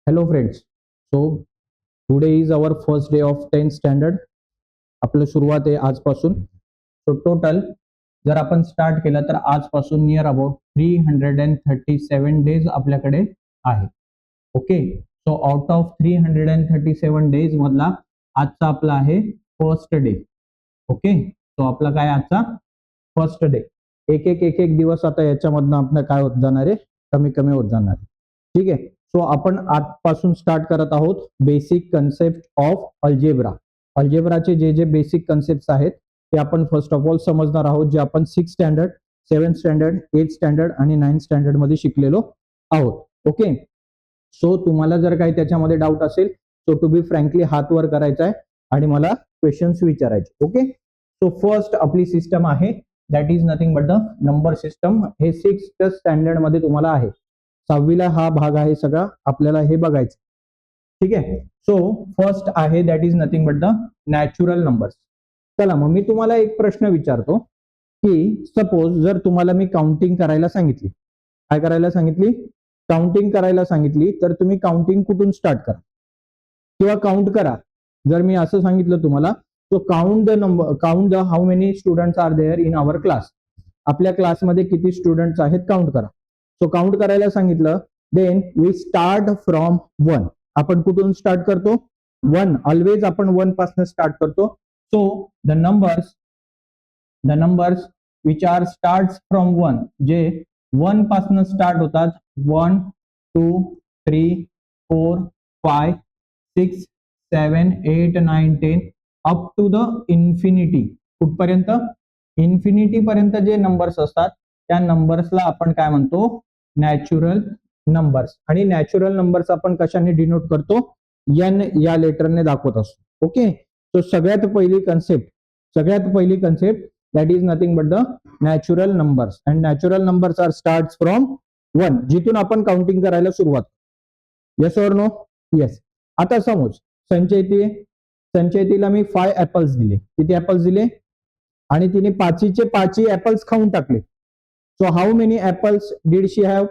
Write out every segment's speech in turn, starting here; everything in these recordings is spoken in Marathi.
Hello friends. So today is our first day of 10th standard. आपलं सुरुवात आहे आजपासून. सो टोटल जर आपण स्टार्ट केलं तर आजपासून नियर अबाउट 337 डेज आपल्याकडे आहे. Okay. So out of 337 days मधला आजचा आपला आहे फर्स्ट डे. ओके. सो आपला काय आजचा फर्स्ट डे. एक एक दिवस आता याच्यामधनं आपलं काय होत जाणार आहे, कमी कमी होत जाणार आहे. ठीक आहे. सो आपण आजपासून स्टार्ट करत आहोत बेसिक कन्सेप्ट ऑफ अल्जेब्रा. अल्जेब्राचे जे बेसिक कन्सेप्ट आहेत ते आपण फर्स्ट ऑफ ऑल समजणार आहोत, जे आपण 6 स्टँडर्ड, 7 स्टँडर्ड, 8 स्टँडर्ड आणि 9 स्टँडर्ड मध्ये शिकलेलो आहोत. ओके. सो तुम्हाला जर काही त्याच्यामध्ये डाऊट असेल सो टू बी फ्रँकली हात वर करायचा आहे आणि मला क्वेश्चन्स विचारायचे. ओके. सो फर्स्ट आपली सिस्टम आहे that is nothing but the number system. हे 6th स्टँडर्ड मध्ये तुम्हाला आहे. 6वीला हा भाग आहे सगळा, आपल्याला हे बघायचं. ठीक आहे. सो फर्स्ट आहे that is nothing but the natural numbers. चला मग मी तुम्हाला एक प्रश्न विचारतो की सपोज जर तुम्हाला मी काउंटिंग करायला सांगितली, काय करायला सांगितली, काउंटिंग करायला सांगितली, तर तुम्ही काउंटिंग कुठून स्टार्ट करा किंवा काउंट करा. जर मी असं सांगितलं तुम्हाला तो count the number, count the how many students are there in our class. आपल्या क्लासमध्ये किती स्टुडंट्स आहेत काउंट करा. सो काउंट करायला सांगितलं, देन वी स्टार्ट फ्रॉम 1. आपण कुठून स्टार्ट करतो, 1. ऑलवेज आपण 1 पासून स्टार्ट करतो. So the numbers which R start from 1, जे 1 पासून स्टार्ट होतात, 1 2 3 4 5 6 7 8 9 10 अप टू द इन्फिनिटी. कुठपर्यंत, इन्फिनिटी पर्यंत जे नंबर्स असतात त्या नंबर्सला आपण काय म्हणतो, नॅचरल नंबर्स. आणि नॅचरल नंबर्स आपण कशाने डिनोट करतो, एन या लेटरने दाखवत असतो. ओके. सो सगळ्यात पहिली concept that is nothing but the natural numbers. And natural numbers are start from 1, जिथून आपण काउंटिंग करायला सुरुवात. Yes or no? येस. आता समज संचयतीला मी 5 ऍपल्स दिले. किती ऍपल्स दिले, आणि तिने 5चे ऍपल्स खाऊन टाकले. So how many apples did she have.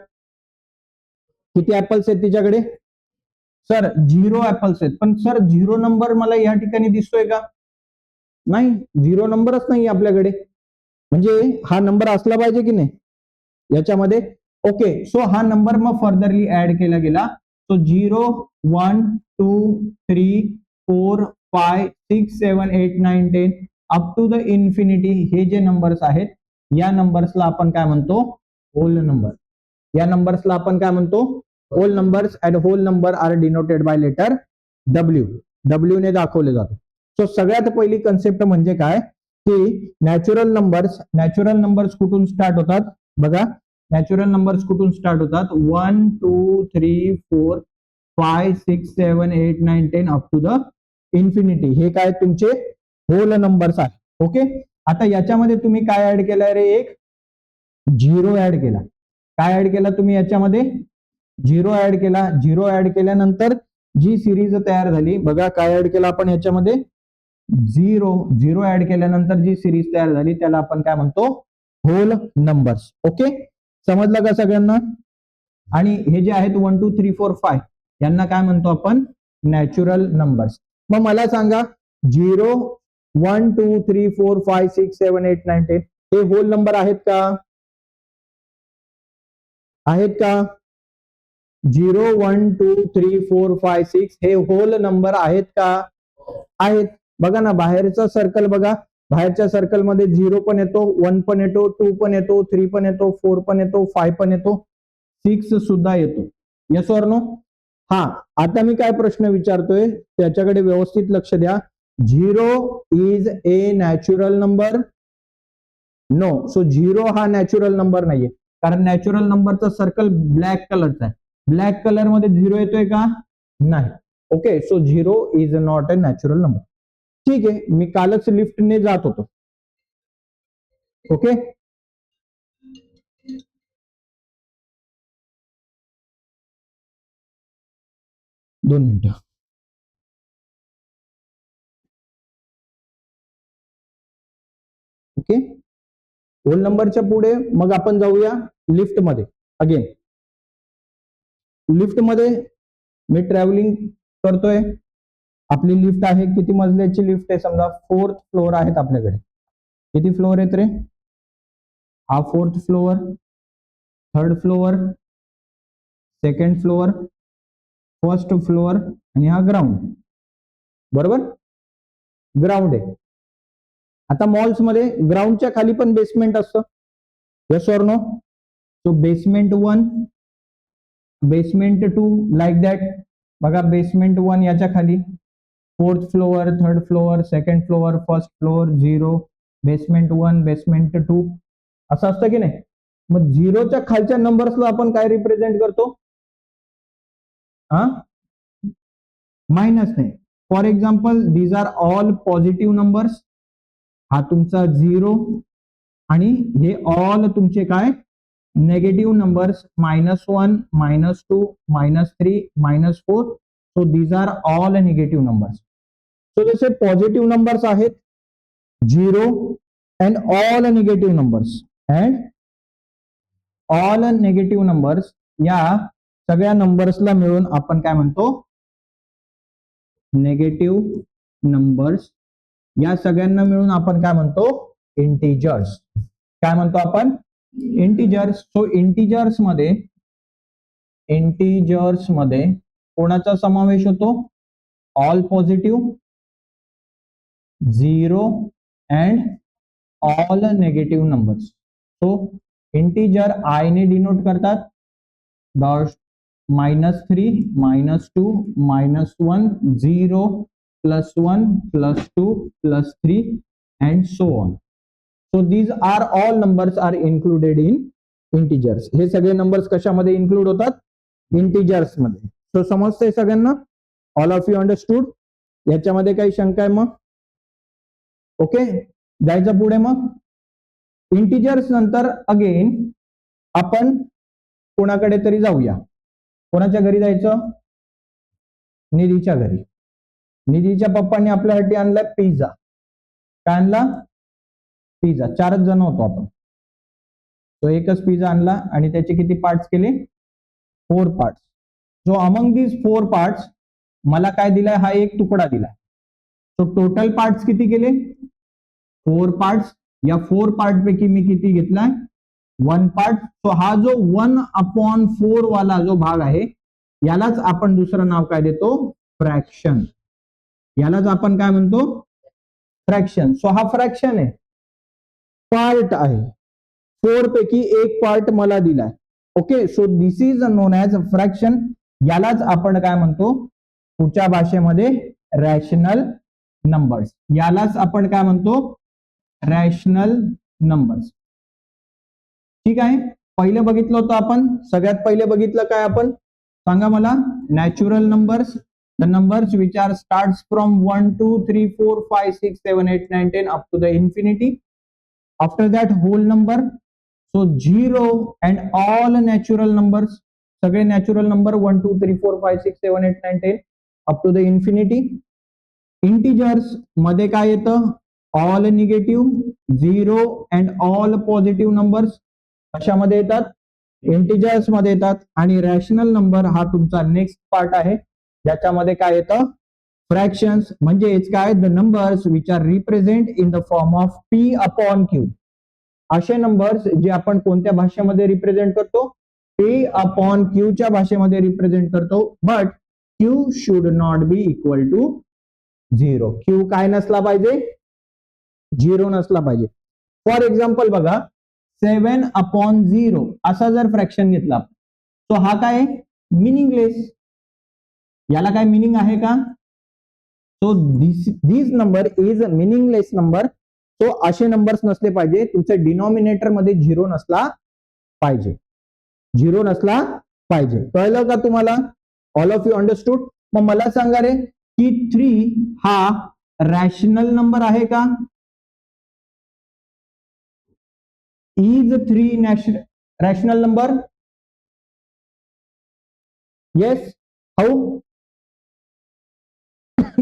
किती ऍपल्स आहेत तिच्याकडे, सर 0 ऍपल्स आहेत. पण सर 0 नंबर मला या ठिकाणी दिसतोय का, नाही, 0 नंबरच नाही आपल्याकडे. म्हणजे हा नंबर असला पाहिजे की नाही याच्यामध्ये. ओके. सो हा नंबर मग फर्दरली ऍड केला गेला. So 0 1 2 3 4 5 6 7 8 9 10 up to the infinity. हे जे नंबर्स आहेत या नंबर्सला आपण काय म्हणतो, होल नंबर. या नंबर्सला आपण काय म्हणतो, whole numbers. And whole number are denoted by letter W. W ने दाखवले जातो. सो सगळ्यात पहिली कन्सेप्ट म्हणजे काय की नॅचरल नंबर्स कुठून स्टार्ट होतात बघा. नॅचरल नंबर्स कुठून स्टार्ट होतात, 1 2 3 4 5 6 7 8 9 10 अप टू द इन्फिनिटी. हे काय तुमचे होल नंबर्स आहेत. ओके. आता याच्यामध्ये तुम्ही काय ऍड केलाय रे, एक 0 ऍड केला. काय ऍड केला तुम्ही याच्यामध्ये, 0 ऍड केला. 0 ऍड केल्यानंतर जी सिरीज तयार झाली बघा, काय ऍड केलं आपण याच्यामध्ये, 0 ऍड केल्यानंतर जी सिरीज तयार झाली त्याला आपण काय म्हणतो, होल नंबर्स. ओके. समजलं का सगळ्यांना. आणि हे जे आहेत 1 2 3 4 5 यांना काय म्हणतो आपण, नॅचरल नंबर्स. मग मला सांगा 0 1 2 3 4 5 6 7 8 9 10 हे होल नंबर आहेत का, आहेत का. 0 1 2 3 4 5 6 हे होल नंबर आहेत का, आहेत. बघा ना बाहेरचा सर्कल बघा, बाहेरच्या सर्कल मध्ये 0 पण येतो, 1 पण येतो, 2 पण येतो, 3 पण येतो, 4 पण येतो, 5 पण येतो, 6 सुद्धा येतो. Yes or no. हा. आता मी काय प्रश्न विचारतोय त्याच्याकडे व्यवस्थित लक्ष द्या. 0 is a natural number, no. So 0 हा नॅचरल नंबर नाहीये, कारण नॅचरल नंबरचा सर्कल ब्लॅक कलरचा आहे. ब्लॅक कलर मध्ये 0 येतोय का, नाही. Okay. So 0 is not a natural number. ठीक आहे. मी कालच लिफ्टने जात होतो. ओके. दोन मिनिटं. ओके. होल नंबरच्या पुढे मग आपण जाऊया लिफ्ट मध्ये. अगेन लिफ्ट मध्ये मी ट्रॅव्हलिंग करतोय, आपली लिफ्ट आहे, किती मजल्याची लिफ्ट आहे, समजा 4th फ्लोअर आहेत आपल्याकडे. किती फ्लोअर आहेत रे? हा 4th floor, 3rd floor, 2nd floor, 1st floor आणि हा ग्राउंड. बरोबर, ग्राउंड आहे. आता मॉल्स मध्ये ग्राउंडच्या खाली पण बेसमेंट असतं, yes or no? So basement 1, basement 2, like that. बघा बेसमेंट 1 याच्या खाली 4th floor, 3rd floor, 2nd floor, 1st floor, 0, basement 1, basement 2 असं असतं की नाही. मग 0च्या खालच्या नंबर्सला आपण काय रिप्रेझेंट करतो? हा, मायनस ने. For example these are all positive numbers. हा तुमचा 0 आणि हे ऑल तुमचे काय? Negative numbers, -1, -2, -3, -4. So these are all negative numbers. So जसे पॉझिटिव्ह नंबर्स आहेत 0 and all negative numbers, and all negative numbers, या सगळ्या नंबर्सला मिळून आपण काय म्हणतो? Negative numbers. या सगळ्यांना मिळून आपण काय म्हणतो? इंटिजर्स. काय म्हणतो आपण? इंटिजर्स. सो इंटिजर्स मध्ये कोणाचा समावेश होतो? All positive, 0 and all negative numbers. So integer I ने डिनोट करतात. -3, -2, -1, 0, +1, +2, +3 and so on. So these are all numbers are included in integers. हे सगळे नंबर्स कशामध्ये इन्क्लूड होतात? इंटिजर्स मध्ये. सो समजतंय सगळ्यांना? All of you understood? याच्यामध्ये काही शंका आहे मग? ओके, जायचं पुढे. मग इंटिजर्स नंतर अगेन आपण कोणाकडे तरी जाऊया. कोणाच्या घरी जायचं? निधीच्या घरी. निधीच्या पप्पांनी आपल्यासाठी आणला पिझ्झा. काय आणला? पिझ्झा. 4च जण होतो आपण. तो एकच पिझ्झा आणला आणि त्याचे किती पार्ट्स केले? 4 parts. So among these 4 parts मला काय दिलाय? हा एक तुकडा दिलाय. सो टोटल पार्ट्स किती केले? 4 पार्ट्स. या 4 पार्ट पैकी मी किती घेतलाय? 1 पार्ट. सो हा जो 1/4 वाला जो भाग आहे यालाच आपण दुसरं नाव काय देतो? फ्रॅक्शन. यालाच आपण काय म्हणतो? फ्रॅक्शन. सो हा फ्रॅक्शन आहे, पार्ट आहे. 4 पैकी एक पार्ट मला दिलाय. Okay, so this is non as fraction. यालाच आपण काय म्हणतो पुढच्या भाषेमध्ये? Rational numbers. यालाच आपण काय म्हणतो? Rational numbers. ठीक आहे. पहिले बघितलं होतं आपण, सगळ्यात पहिले बघितलं काय आपण? सांगा मला. Natural numbers, the numbers which R starts from 1, 2, 3, 4, 5, 6, 7, 8, 9, 10 up to the infinity. After that whole number. So 0 and all natural numbers, सगळे natural number 1, 2, 3, 4, 5, 6, 7, 8, 9, 10 up to the infinity. Integers मध्ये काय येतं? All negative, 0 and all positive numbers कशामध्ये येतात? इंटिजर्स मध्ये येतात. आणि रॅशनल नंबर हा तुमचा नेक्स्ट पार्ट आहे, ज्याच्यामध्ये काय येतं? फ्रॅक्शन्स. म्हणजेच काय? The numbers which are represent in the form of P/Q. असे नंबर्स जे आपण कोणत्या भाषेमध्ये रिप्रेझेंट करतो? P/Q च्या भाषेमध्ये रिप्रेझेंट करतो. But Q should not be equal to 0. Q काय नसला पाहिजे? 0 नसला पाहिजे. फॉर एक्झाम्पल बघा, 7/0 असा जर फ्रॅक्शन घेतला तो हा काय? मिनिंगलेस. याला काय मिनिंग आहे का? So this number is meaningless number. So असे नंबर्स नसले पाहिजे. तुमच्या डिनॉमिनेटर मध्ये 0 नसला पाहिजे. 0 नसला पाहिजे. कळलं का तुम्हाला? All of you understood? मग मला सांगा रे की 3 हा रॅशनल नंबर आहे का? Is 3 rational number? Yes. How?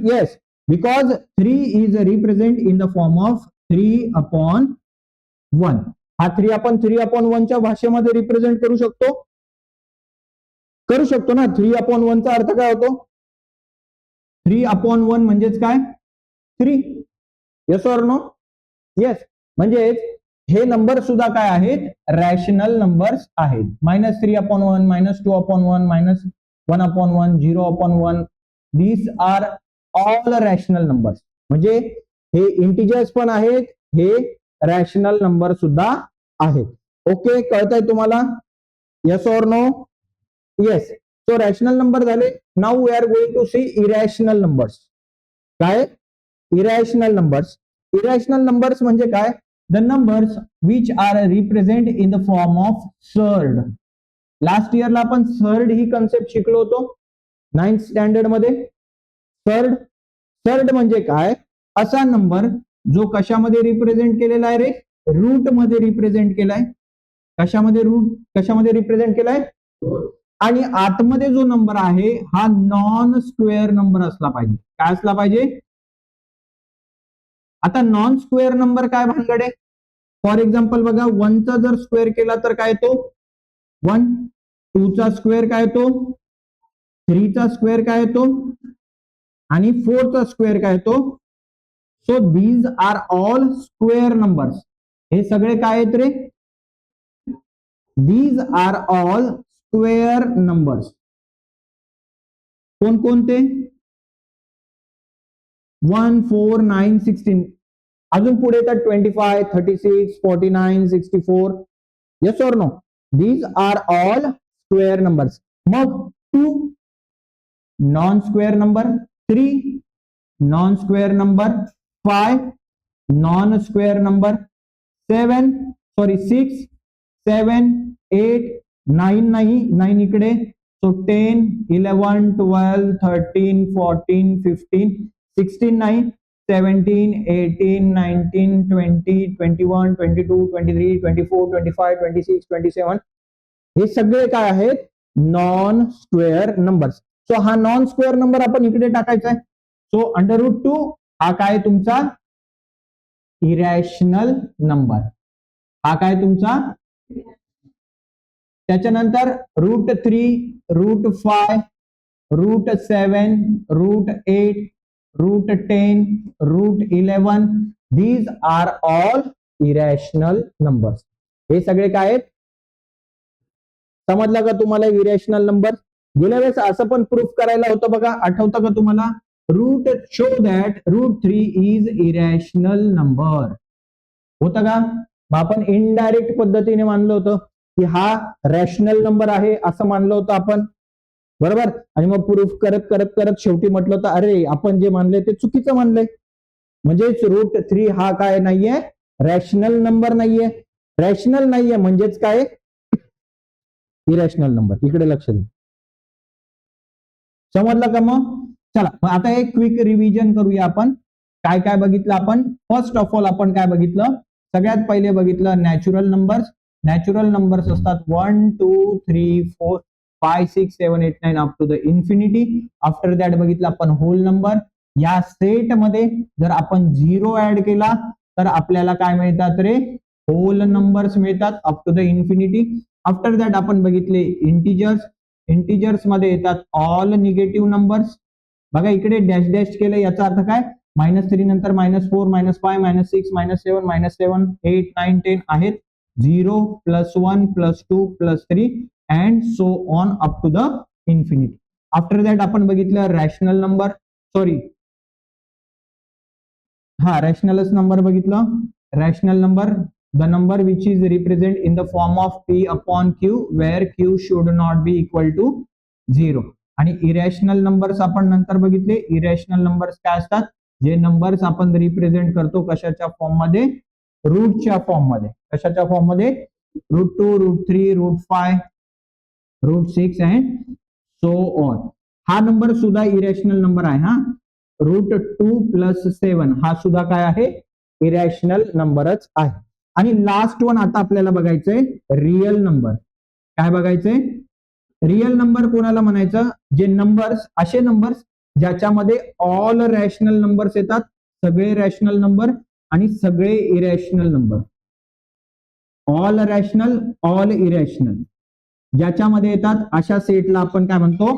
Yes, because 3 is represent in the form of 3/1. हा 3/1 च्या भाषेमध्ये रिप्रेझेंट करू शकतो करू शकतो ना. 3/1 चा अर्थ काय होतो? 3/1 म्हणजेच काय? 3. Yes or no? येस. म्हणजे हे नंबर सुद्धा काय आहेत? रॅशनल नंबर्स आहेत. -3/1, -2/1, -1/1, 0/1. These are all rational numbers. म्हणजे हे इंटिजर्स पण आहेत, हे रॅशनल नंबर सुद्धा आहेत. ओके, कळतंय तुम्हाला? Yes or no? Yes. So rational number झाले. Now we are going to see irrational numbers. काय? Irrational numbers. इरॅशनल नंबर्स म्हणजे काय? The numbers which are represent in the form of surd. Last इयरला आपण सर्ड ही कन्सेप्ट शिकलो होतो 9th स्टँडर्ड मध्ये. सर्ड, सर्ड म्हणजे काय? असा नंबर जो कशामध्ये रिप्रेझेंट केलेला आहे रे? रूट मध्ये रिप्रेझेंट केलाय. कशामध्ये? रूट. कशामध्ये रिप्रेझेंट केलाय? आणि आतमध्ये जो नंबर आहे हा नॉन स्क्वेअर नंबर असला पाहिजे. काय असला पाहिजे? आता नॉन स्क्वेअर नंबर काय भानगड आहे? फॉर एक्झाम्पल बघा, 1 चा जर स्क्वेअर केला तर काय येतो? 1. 2 चा स्क्वेअर काय येतो? 3 चा स्क्वेअर काय येतो? आणि 4 चा स्क्वेअर काय येतो? So these are all square numbers. हे सगळे काय आहेत रे? These are all square numbers. कोणकोणते? 1, 4, 9, 16. अजून पुढे येतात 25, 36, 49, 64. Yes or no? These are all square numbers. मग 2 non square number, 3 non square number, 5 non square number, 6, 7, 8, 9 नाही, 9 इकडे. सो 10, 11, 12, 13, 14, 15, 16 नाही, 17, 18, 19, 20, 21, 22, 23, 24, 25, 26, 27. हे सगळे काय आहेत? Non square numbers. सो हा नॉन स्क्वेअर नंबर आपण इकडे टाकायचा आहे. सो √2 हा काय तुमचा? Irrational number. हा काय तुमचा? त्याच्यानंतर √3, √5, √7, √8, √10, √11. These are all irrational numbers. हे सगळे काय आहेत? समजलं का तुम्हाला इरॅशनल नंबर? गेल्या वेळेस असं पण प्रूफ करायला होतं बघा, आठवतं का तुम्हाला? Root show that √3 is irrational number. होतं का? मग आपण इनडायरेक्ट पद्धतीने मानलं होतं की हा रॅशनल नंबर आहे असं मानलं होतं आपण, बरोबर. आणि मग प्रूफ करत करत करत शेवटी म्हटलं होतं अरे आपण जे मानलंय ते चुकीचं मानलंय. म्हणजेच √3 हा काय नाहीये? रॅशनल नंबर नाहीये. रॅशनल नाहीये म्हणजेच काय? Irrational number. इकडे लक्ष द्या. समजलं का? मग चला, मग आता एक क्विक रिव्हिजन करूया आपण. काय काय बघितलं आपण? फर्स्ट ऑफ ऑल आपण काय बघितलं? सगळ्यात पहिले बघितलं नॅचरल नंबर्स. नॅचरल नंबर्स असतात 1, 2, 3, 4, 5, 6, 7, 8, 9 up to the infinity. After that बघितलं आपण होल नंबर. या सेट मध्ये जर आपण 0 ऍड केला तर आपल्याला काय मिळतात रे? होल नंबर्स मिळतात up to the infinity. After that आपण बघितले इंटिजर्स. इंटिजर्स मध्ये येतात ऑल निगेटिव्ह नंबर्स. बघा इकडे डॅश डॅश केलं, याचा अर्थ काय? -3 नंतर -4, -5, -6, -7, -7, 8, 9, 10 आहेत. 0, +1, +2, +3 and so on up to the infinity. After that आपण बघितलं रॅशनल नंबर. सॉरी, हा रॅशनलच नंबर बघितलं. Rational number, the number which is represent in the form of P/Q where Q should not be equal to 0. आणि इरॅशनल नंबर्स आपण नंतर बघितले. इरॅशनल नंबर्स काय असतात? जे नंबर्स आपण रिप्रेझेंट करतो कशाच्या फॉर्म मध्ये? रूटच्या फॉर्म मध्ये. कशाच्या फॉर्म मध्ये? √2, √3, √5, √6 अँड सो ऑन. हा नंबर सुद्धा इरॅशनल नंबर आहे. हा √2 + 7 हा सुद्धा काय आहे? इरॅशनल नंबरच आहे. आणि लास्ट वन आता आपल्याला बघायचंय रिअल नंबर. काय बघायचंय? रिअल नंबर कोणाला म्हणायचं? जे नंबर्स, असे नंबर्स ज्याच्यामध्ये ऑल रॅशनल नंबर्स येतात, सगळे रॅशनल नंबर आणि सगळे irrational number. All rational, all irrational. ज्याच्यामध्ये येतात अशा सेटला आपण काय म्हणतो,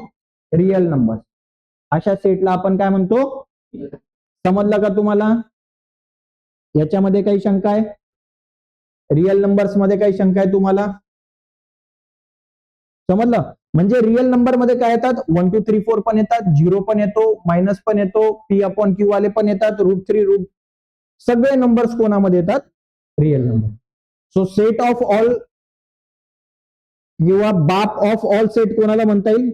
रिअल नंबर. अशा सेटला आपण काय म्हणतो, समजलं का तुम्हाला? याच्यामध्ये काही शंका आहे? रिअल नंबर्स मध्ये काही शंका आहे तुम्हाला? समजलं? म्हणजे रिअल नंबर मध्ये काय येतात, 1 2 3 4 पण येतात, 0 पण येतो, मायनस पण येतो, P/Q वाले पण येतात, √3 सगळे नंबर्स कोणामध्ये येतात, real number. So set of all किंवा बाप ऑफ ऑल सेट कोणाला म्हणता येईल,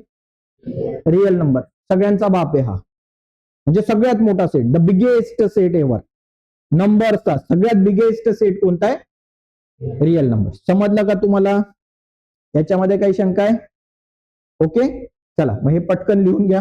रिअल नंबर. सगळ्यांचा बाप आहे हा, म्हणजे सगळ्यात मोठा set, the biggest set ever. नंबरचा सगळ्यात बिगेस्ट सेट कोणता आहे, रिअल नंबर. समजलं का तुम्हाला? याच्यामध्ये काही शंका आहे? ओके, चला मग हे पटकन लिहून घ्या.